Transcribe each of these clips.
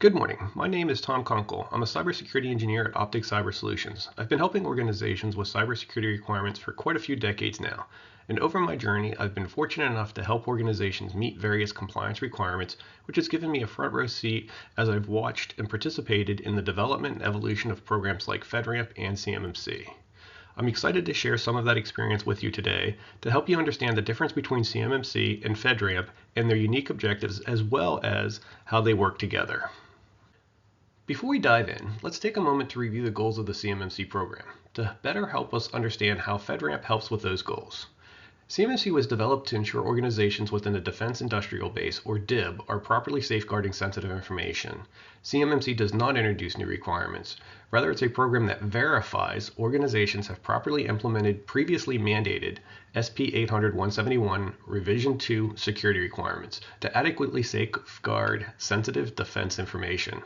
Good morning. My name is Tom Conkle. I'm a cybersecurity engineer at Optic Cyber Solutions. I've been helping organizations with cybersecurity requirements for quite a few decades now. And over my journey, I've been fortunate enough to help organizations meet various compliance requirements, which has given me a front row seat as I've watched and participated in the development and evolution of programs like FedRAMP and CMMC. I'm excited to share some of that experience with you today to help you understand the difference between CMMC and FedRAMP and their unique objectives, as well as how they work together. Before we dive in, let's take a moment to review the goals of the CMMC program to better help us understand how FedRAMP helps with those goals. CMMC was developed to ensure organizations within the Defense Industrial Base, or DIB, are properly safeguarding sensitive information. CMMC does not introduce new requirements. Rather, it's a program that verifies organizations have properly implemented previously mandated SP 800-171 Revision 2 security requirements to adequately safeguard sensitive defense information,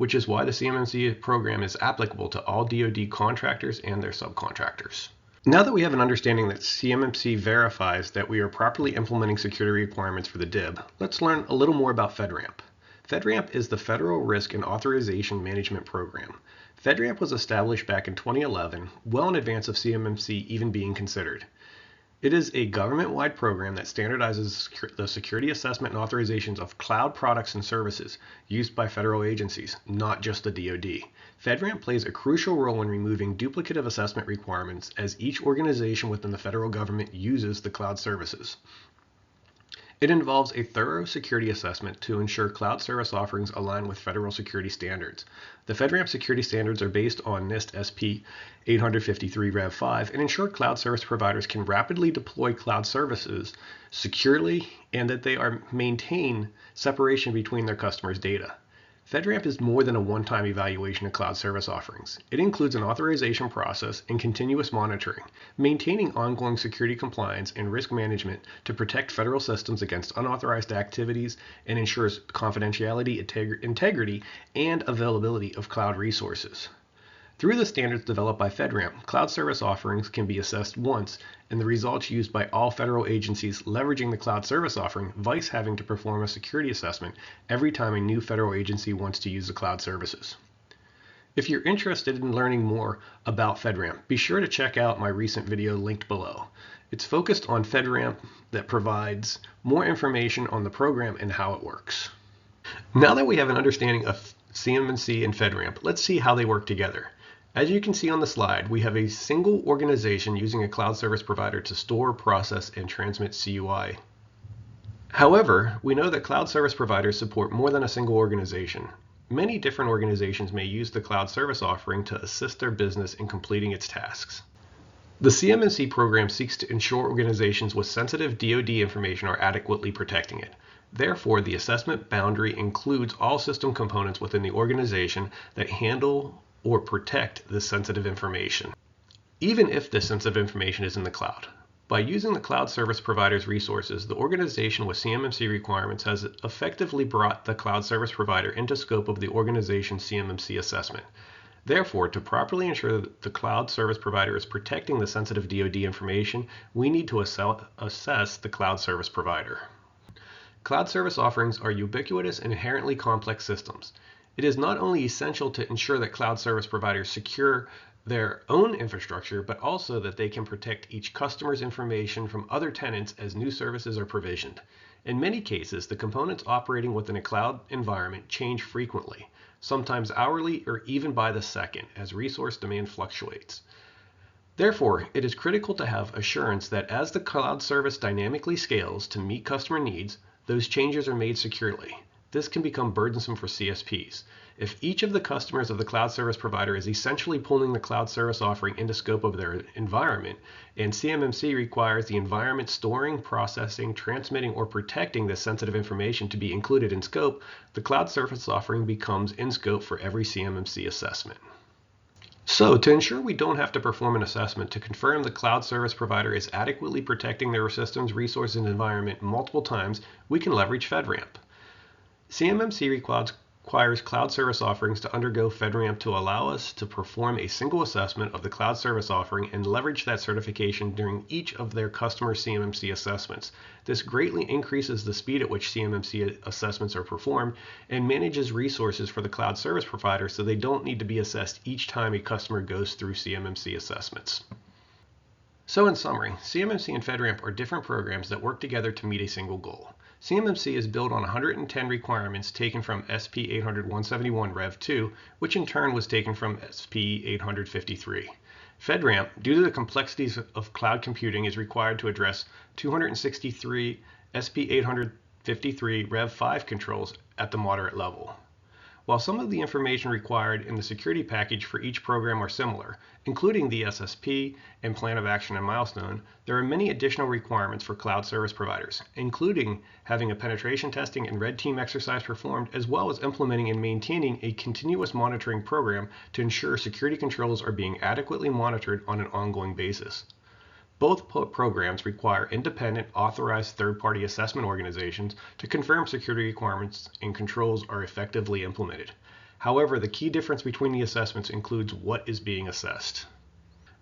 which is why the CMMC program is applicable to all DoD contractors and their subcontractors. Now that we have an understanding that CMMC verifies that we are properly implementing security requirements for the DIB, let's learn a little more about FedRAMP. FedRAMP is the Federal Risk and Authorization Management Program. FedRAMP was established back in 2011, well in advance of CMMC even being considered. It is a government-wide program that standardizes the security assessment and authorizations of cloud products and services used by federal agencies, not just the DoD. FedRAMP plays a crucial role in removing duplicative assessment requirements as each organization within the federal government uses the cloud services. It involves a thorough security assessment to ensure cloud service offerings align with federal security standards. The FedRAMP security standards are based on NIST SP 853 Rev 5 and ensure cloud service providers can rapidly deploy cloud services securely and that they maintain separation between their customers' data. FedRAMP is more than a one-time evaluation of cloud service offerings. It includes an authorization process and continuous monitoring, maintaining ongoing security compliance and risk management to protect federal systems against unauthorized activities and ensures confidentiality, integrity, and availability of cloud resources. Through the standards developed by FedRAMP, cloud service offerings can be assessed once, and the results used by all federal agencies leveraging the cloud service offering, vice having to perform a security assessment every time a new federal agency wants to use the cloud services. If you're interested in learning more about FedRAMP, be sure to check out my recent video linked below. It's focused on FedRAMP that provides more information on the program and how it works. Now that we have an understanding of CMMC and FedRAMP, let's see how they work together. As you can see on the slide, we have a single organization using a cloud service provider to store, process, and transmit CUI. However, we know that cloud service providers support more than a single organization. Many different organizations may use the cloud service offering to assist their business in completing its tasks. The CMMC program seeks to ensure organizations with sensitive DoD information are adequately protecting it. Therefore, the assessment boundary includes all system components within the organization that handle or protect this sensitive information, even if this sensitive information is in the cloud. By using the cloud service provider's resources, the organization with CMMC requirements has effectively brought the cloud service provider into scope of the organization's CMMC assessment. Therefore, to properly ensure that the cloud service provider is protecting the sensitive DoD information, we need to assess the cloud service provider. Cloud service offerings are ubiquitous and inherently complex systems. It is not only essential to ensure that cloud service providers secure their own infrastructure, but also that they can protect each customer's information from other tenants as new services are provisioned. In many cases, the components operating within a cloud environment change frequently, sometimes hourly or even by the second, as resource demand fluctuates. Therefore, it is critical to have assurance that as the cloud service dynamically scales to meet customer needs, those changes are made securely. This can become burdensome for CSPs. If each of the customers of the cloud service provider is essentially pulling the cloud service offering into scope of their environment, and CMMC requires the environment storing, processing, transmitting, or protecting this sensitive information to be included in scope, the cloud service offering becomes in scope for every CMMC assessment. So, to ensure we don't have to perform an assessment to confirm the cloud service provider is adequately protecting their systems, resources, and environment multiple times, we can leverage FedRAMP. CMMC requires cloud service offerings to undergo FedRAMP to allow us to perform a single assessment of the cloud service offering and leverage that certification during each of their customer CMMC assessments. This greatly increases the speed at which CMMC assessments are performed and manages resources for the cloud service provider so they don't need to be assessed each time a customer goes through CMMC assessments. So in summary, CMMC and FedRAMP are different programs that work together to meet a single goal. CMMC is built on 110 requirements taken from SP 800-171 Rev 2, which in turn was taken from SP 853. FedRAMP, due to the complexities of cloud computing, is required to address 263 SP 853 Rev 5 controls at the moderate level. While some of the information required in the security package for each program are similar, including the SSP and plan of action and milestone, there are many additional requirements for cloud service providers, including having a penetration testing and red team exercise performed, as well as implementing and maintaining a continuous monitoring program to ensure security controls are being adequately monitored on an ongoing basis. Both programs require independent, authorized third-party assessment organizations to confirm security requirements and controls are effectively implemented. However, the key difference between the assessments includes what is being assessed.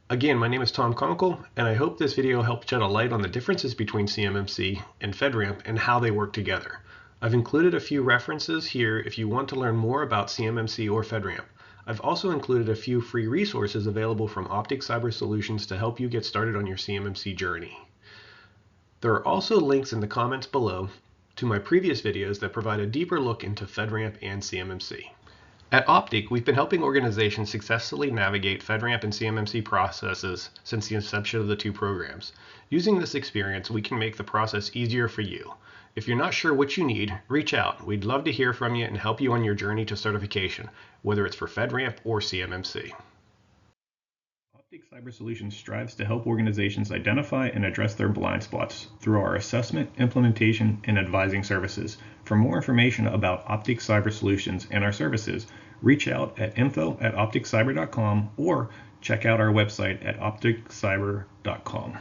Again, my name is Tom Conkle, and I hope this video helped shed a light on the differences between CMMC and FedRAMP and how they work together. I've included a few references here if you want to learn more about CMMC or FedRAMP. I've also included a few free resources available from Optic Cyber Solutions to help you get started on your CMMC journey. There are also links in the comments below to my previous videos that provide a deeper look into FedRAMP and CMMC. At Optic, we've been helping organizations successfully navigate FedRAMP and CMMC processes since the inception of the two programs. Using this experience, we can make the process easier for you. If you're not sure what you need, reach out. We'd love to hear from you and help you on your journey to certification, whether it's for FedRAMP or CMMC. Optic Cyber Solutions strives to help organizations identify and address their blind spots through our assessment, implementation, and advising services. For more information about Optic Cyber Solutions and our services, reach out at info@opticcyber.com or check out our website at opticcyber.com.